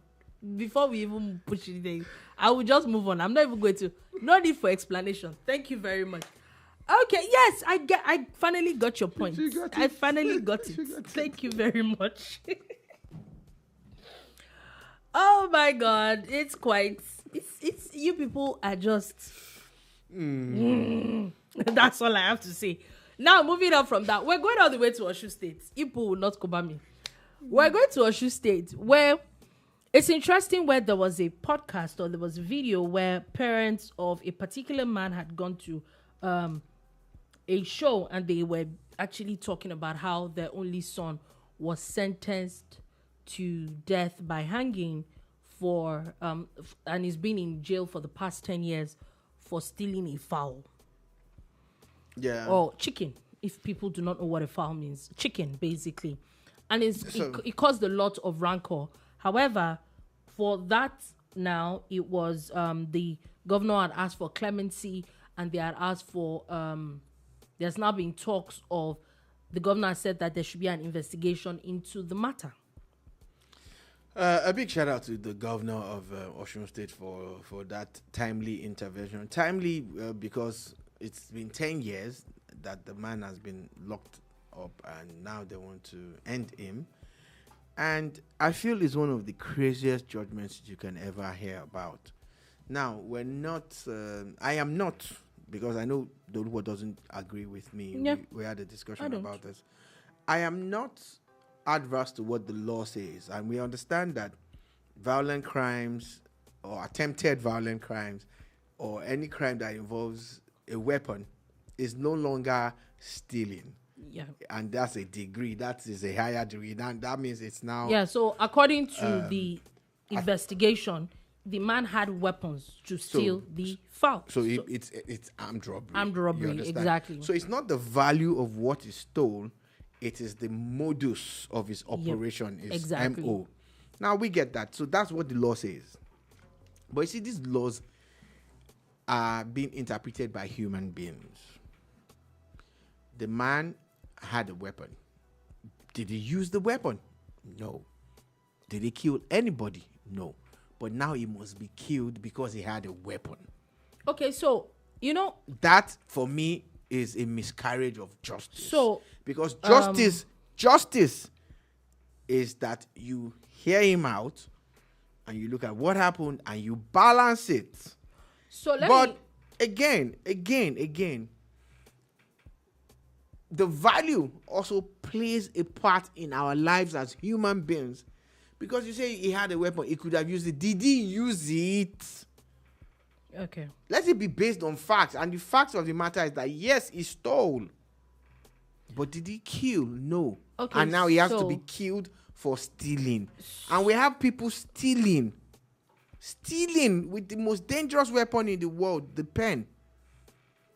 Before we even push it there, I will just move on. I'm not even going to. No need for explanation. Thank you very much. Okay, yes, I finally got your point. I finally got it. Thank you very much. Oh my God, it's you people are just. That's all I have to say. Now, moving on from that, we're going all the way to Osun State. People will not cover me. We're going to Osun State, where it's interesting, where there was a podcast or there was a video where parents of a particular man had gone to a show, and they were actually talking about how their only son was sentenced to death by hanging for and he's been in jail for the past 10 years for stealing a fowl. Yeah. Or chicken, if people do not know what a fowl means. Chicken, basically. And it caused a lot of rancor. However, for that now, it was the governor had asked for clemency, and they had asked for there's now been talks of the governor said that there should be an investigation into the matter. A big shout out to the governor of Osun State for that timely intervention. Timely because it's been 10 years that the man has been locked up, and now they want to end him. And I feel it's one of the craziest judgments you can ever hear about. Now, I am not, because I know Doluwa doesn't agree with me. Yeah. We had a discussion about this. I am not adverse to what the law says, and we understand that violent crimes or attempted violent crimes or any crime that involves a weapon is no longer stealing. Yeah. And that's a degree. That is a higher degree. That means it's now... Yeah, so according to the investigation, the man had weapons to steal the fowl. So it's armed robbery. Armed robbery, exactly. So it's not the value of what is stolen, it is the modus of his operation, exactly. MO. Now we get that. So that's what the law says. But you see, these laws are being interpreted by human beings. The man had a weapon. Did he use the weapon? No. Did he kill anybody? No. But now he must be killed because he had a weapon. Okay, so, that, for me, is a miscarriage of justice. So... Because justice is that you hear him out and you look at what happened and you balance it. So again, the value also plays a part in our lives as human beings. Because you say he had a weapon, he could have used it. Did he use it? Okay. Let it be based on facts. And the facts of the matter is that, yes, he stole. But did he kill? No. Okay, and now he has to be killed for stealing. And we have people stealing with the most dangerous weapon in the world, the pen.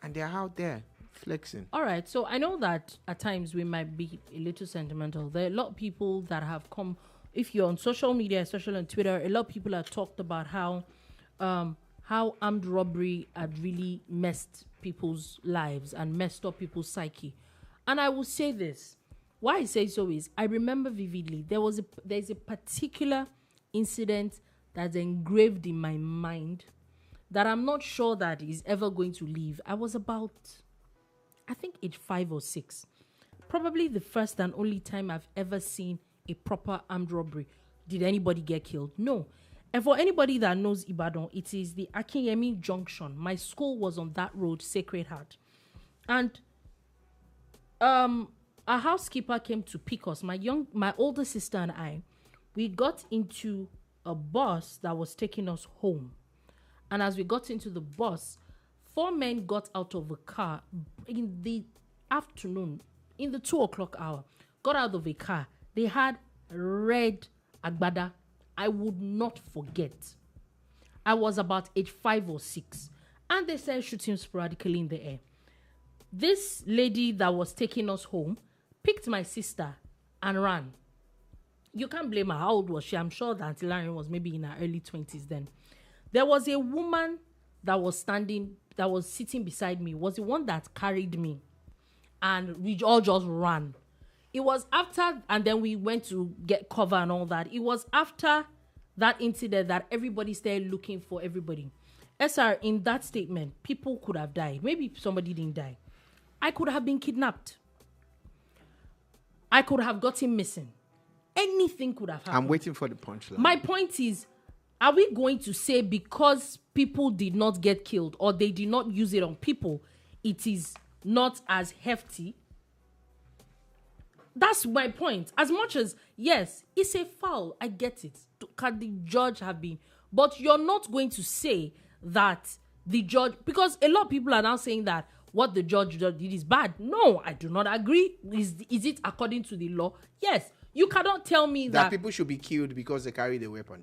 And they're out there flexing. All right. So I know that at times we might be a little sentimental. There are a lot of people that have come. If you're on social media, especially on Twitter, a lot of people have talked about how armed robbery had really messed people's lives and messed up people's psyche. And I will say this. Why I say so is I remember vividly there's a particular incident that's engraved in my mind that I'm not sure that is ever going to leave. I was about I think, age 5 or 6. Probably the first and only time I've ever seen a proper armed robbery. Did anybody get killed? No. And for anybody that knows Ibadan, it is the Akinyemi Junction. My school was on that road, Sacred Heart. And a housekeeper came to pick us. My older sister and I, we got into a bus that was taking us home. And as we got into the bus, 4 men got out of a car in the afternoon, in the 2 o'clock hour, got out of a car. They had red agbada. I would not forget. I was about age 5 or 6. And they started shooting sporadically in the air. This lady that was taking us home picked my sister and ran. You can't blame her. How old was she? I'm sure that Auntie Lauren was maybe in her early 20s then. There was a woman that was sitting beside me, was the one that carried me. And we all just ran. It was after, and then we went to get cover and all that. It was after that incident that everybody started looking for everybody. SR, in that statement, people could have died. Maybe somebody didn't die. I could have been kidnapped. I could have gotten missing. Anything could have happened. I'm waiting for the punchline. My point is, are we going to say because people did not get killed or they did not use it on people, it is not as hefty? That's my point. As much as, yes, it's a foul. I get it. Can the judge have been? But you're not going to say that the judge, because a lot of people are now saying that what the judge did is bad. No, I do not agree. Is it according to the law? Yes. You cannot tell me that people should be killed because they carried a weapon.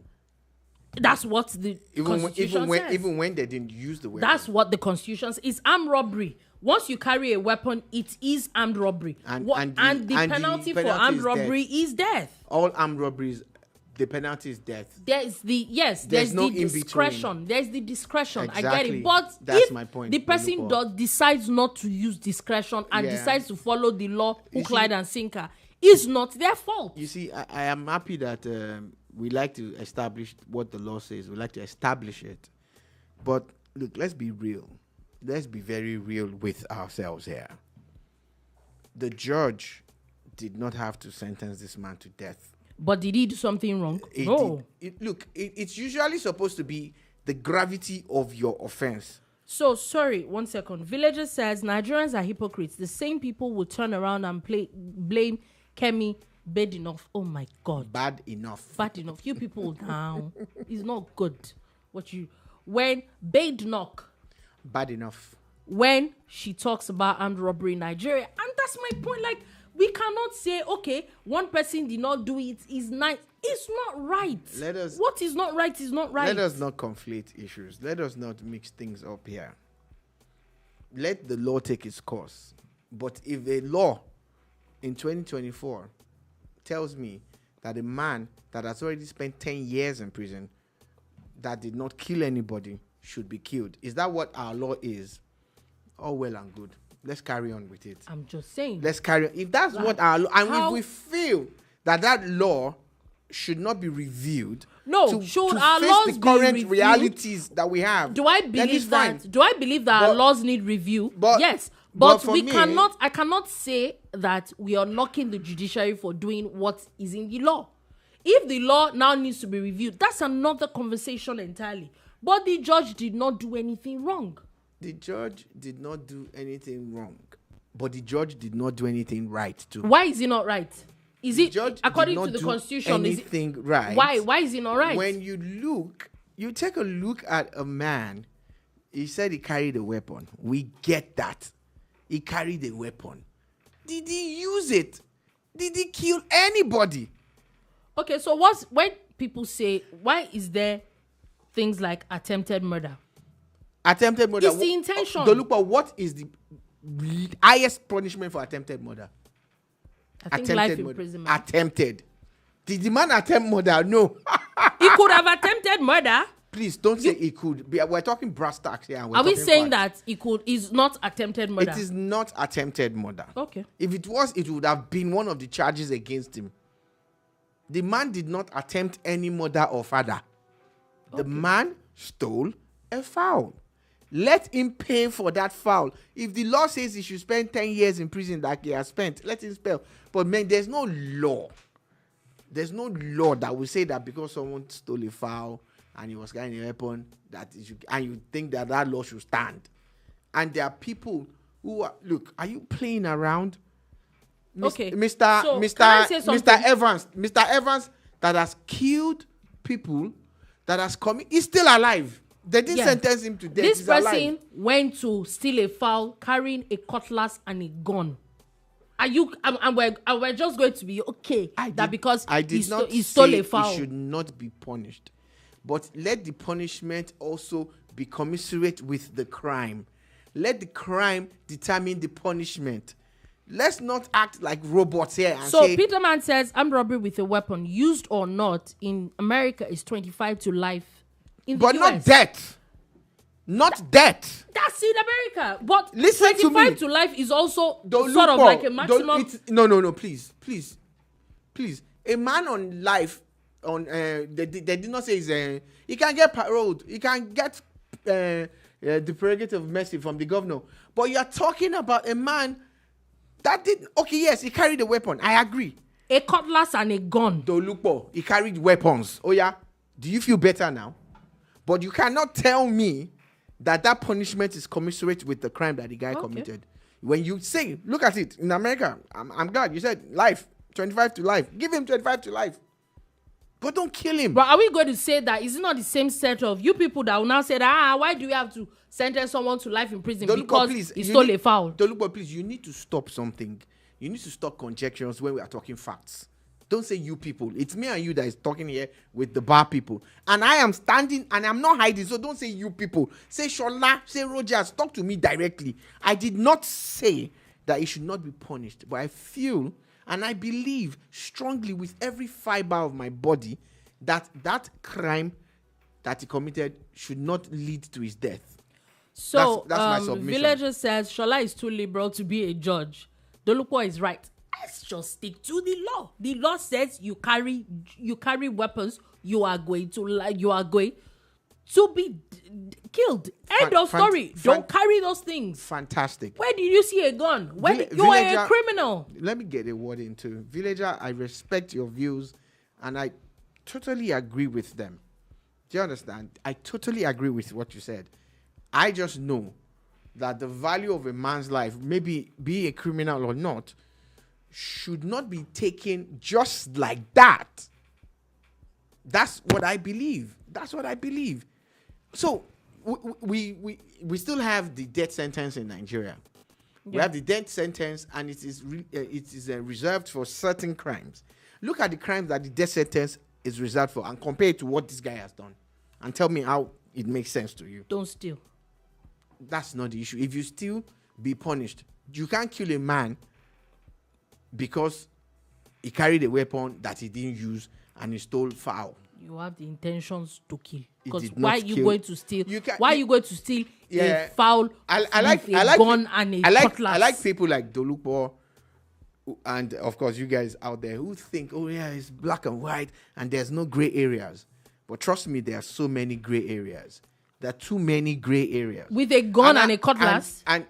That's what the Constitution says. Even when they didn't use the weapon. That's what the Constitution says. It's armed robbery. Once you carry a weapon, it is armed robbery. And the penalty for armed robbery is death. All armed robberies, the penalty is death. There's the no discretion. There's the discretion. Exactly. I get it. But that's if my point. The person decides not to use discretion and decides to follow the law, hook, line, and sinker, it's not their fault. You see, I am happy that we like to establish what the law says. We like to establish it. But look, let's be real. Let's be very real with ourselves here. The judge did not have to sentence this man to death. But did he do something wrong? No. It's usually supposed to be the gravity of your offense. So, sorry, 1 second. Villager says Nigerians are hypocrites. The same people will turn around and blame Kemi bad enough. Oh my God. Bad enough. You people now. It's not good. When bad knock. Bad enough. When she talks about armed robbery in Nigeria. And that's my point. Like, we cannot say, okay, one person did not do it. It's nice. It's not right. What is not right is not right. Let us not conflate issues. Let us not mix things up here. Let the law take its course. But if a law in 2024 tells me that a man that has already spent 10 years in prison that did not kill anybody should be killed, is that what our law is? All well and good. Let's carry on with it. I'm just saying. Let's carry on. If that's what our law, and if we feel that law should not be reviewed, should our laws the current be realities that we have, do I believe that our laws need review? Yes. But I cannot say that we are knocking the judiciary for doing what is in the law. If the law now needs to be reviewed, that's another conversation entirely. But the judge did not do anything wrong. The judge did not do anything wrong. But the judge did not do anything right too. Why is it not right? Is it according to the Constitution? Anything right? Why is it not right? When you take a look at a man, he said he carried a weapon. We get that. He carried a weapon. Did he use it? Did he kill anybody? Okay, so when people say, why is there things like attempted murder? Attempted murder. It's the intention. What is the highest punishment for attempted murder? I think life imprisonment. Attempted. Did the man attempt murder? No. He could have attempted murder. Please don't say he could. We're talking brass tacks here. Are we saying that he could? Is not attempted murder? It is not attempted murder. Okay. If it was, it would have been one of the charges against him. The man did not attempt any murder or father. The man stole a fowl. let him pay for that foul. If the law says he should spend 10 years in prison that he has spent, let him spend. But man, there's no law. There's no law that will say that because someone stole a fowl and he was carrying a weapon, and you think that law should stand. And there are people who are, look, are you playing around? Okay. Mr. Evans that has killed people, that has committed, he's still alive. They didn't sentence him to death. This He's person alive. went to steal a fowl carrying a cutlass and a gun. Are you? And we're just going to be okay because he stole a fowl. He should not be punished, but let the punishment also be commensurate with the crime. Let the crime determine the punishment. Let's not act like robots here. And so Peterman says armed robbery with a weapon, used or not, in America is 25 to life. But not death. Not death. That's in America. But listen 25 to life is also sort of like a maximum. No, please. A man on life, they did not say he can get paroled. He can get the prerogative of mercy from the governor. But you're talking about a man that did, okay, yes, he carried a weapon. I agree. A cutlass and a gun. Dolupo, he carried weapons. Oh yeah? Do you feel better now? But you cannot tell me that punishment is commensurate with the crime that the guy committed. When you say, look at it, in America, I'm glad you said life, 25 to life. Give him 25 to life. But don't kill him. But are we going to say that it's not the same set of you people that will now say that, why do we have to sentence someone to life in prison because he stole a fowl? Dolupo, please, you need to stop something. You need to stop conjectures when we are talking facts. Don't say you people. It's me and you that is talking here with the bar people. And I am standing and I'm not hiding. So don't say you people. Say Shola, say Rogers. Talk to me directly. I did not say that he should not be punished. But I feel and I believe strongly with every fiber of my body that crime that he committed should not lead to his death. So that's my submission. Villager says Shola is too liberal to be a judge. Dolupo is right. Let's just stick to the law. The law says you carry weapons, you are going to be killed. End of story. Don't carry those things. Fantastic. Where did you see a gun? You are a criminal. Let me get a word into Villager. I respect your views, and I totally agree with them. Do you understand? I totally agree with what you said. I just know that the value of a man's life, maybe be a criminal or not, should not be taken just like that. That's what I believe. So we still have the death sentence in Nigeria. Yeah. We have the death sentence, and it is reserved for certain crimes. Look at the crimes that the death sentence is reserved for, and compare it to what this guy has done, and tell me how it makes sense to you. Don't steal. That's not the issue. If you steal, be punished. You can't kill a man because he carried a weapon that he didn't use and he stole fowl. You have the intentions to kill. Because why are you going to steal? Why are you going to steal a fowl with a gun and a cutlass? I like people like Dolupo and, of course, you guys out there who think, oh, yeah, it's black and white and there's no gray areas. But trust me, there are so many gray areas. There are too many gray areas. With a gun and a cutlass? And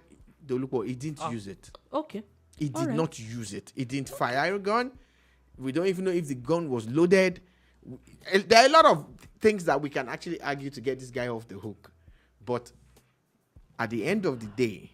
Dolupo, he didn't use it. Okay. He did not use it. He didn't fire a gun. We don't even know if the gun was loaded. There are a lot of things that we can actually argue to get this guy off the hook. But at the end of the day,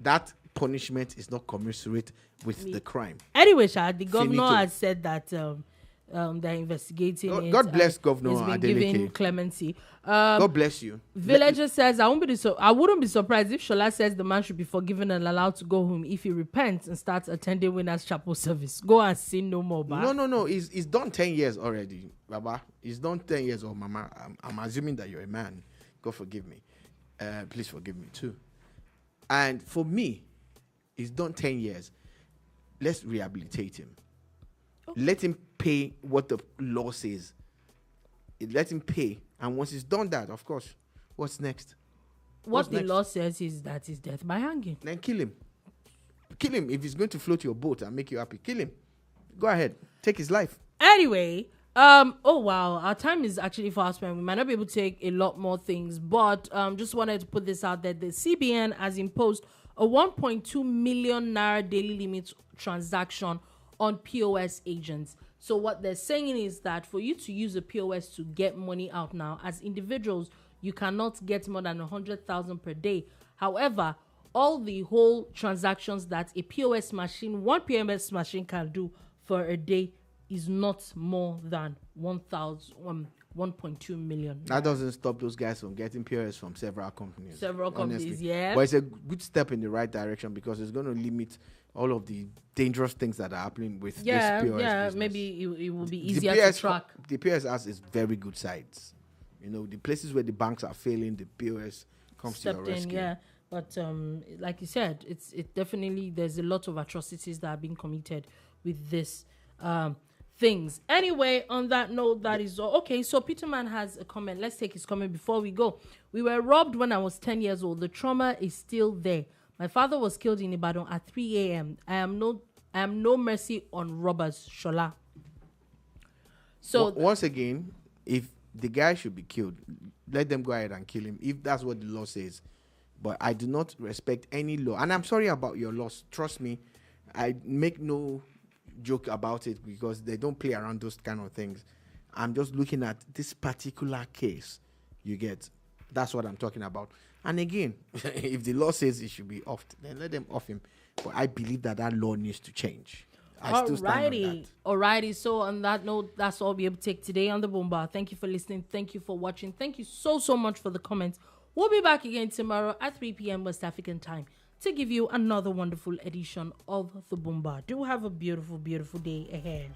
that punishment is not commensurate with the crime. Anyway, Shad, the governor has said that they're investigating. God bless Governor He's been given clemency. God bless you. Villager says, I wouldn't be surprised if Shola says the man should be forgiven and allowed to go home if he repents and starts attending Winners Chapel service. Go and sin no more, Baba. No. He's done 10 years already, Baba. He's done 10 years old, Mama. I'm assuming that you're a man. God forgive me. Please forgive me too. And for me, he's done 10 years. Let's rehabilitate him. Okay. Let him pay what the law says. Let him pay. And once he's done that, of course, what's next? What the law says is that it's death by hanging. Then kill him. Kill him. If he's going to float your boat and make you happy, kill him. Go ahead. Take his life. Anyway, Oh wow, our time is actually fast spent. We might not be able to take a lot more things, but just wanted to put this out there. The CBN has imposed a 1.2 million naira daily limit transaction on POS agents. So what they're saying is that for you to use a POS to get money out now, as individuals, you cannot get more than 100,000 per day. However, all the whole transactions that a POS machine, one POS machine can do for a day is not more than 1.2 million. That doesn't stop those guys from getting POS from several companies. Honestly. Yeah. But it's a good step in the right direction because it's going to limit all of the dangerous things that are happening with this POS business. Maybe it will be easier to track. The POS has its very good sides. You know, the places where the banks are failing, the POS comes to your rescue. Yeah. But like you said, it definitely, there's a lot of atrocities that are being committed with this things. Anyway, on that note, that is all. Okay, so Peterman has a comment. Let's take his comment before we go. We were robbed when I was 10 years old. The trauma is still there. My father was killed in Ibadan at 3 a.m. I am no mercy on robbers, Shola. So once again, if the guy should be killed, let them go ahead and kill him if that's what the law says. But I do not respect any law. And I'm sorry about your loss. Trust me, I make no joke about it because they don't play around those kind of things. I'm just looking at this particular case. You get, that's what I'm talking about. And again, if the law says he should be offed, then let them off him. But I believe that law needs to change. I still stand on that. Alrighty. So on that note, that's all we'll be able to take today on the Boom Bar. Thank you for listening. Thank you for watching. Thank you so much for the comments. We'll be back again tomorrow at 3 p.m. West African time to give you another wonderful edition of the Boom Bar. Do have a beautiful, beautiful day ahead.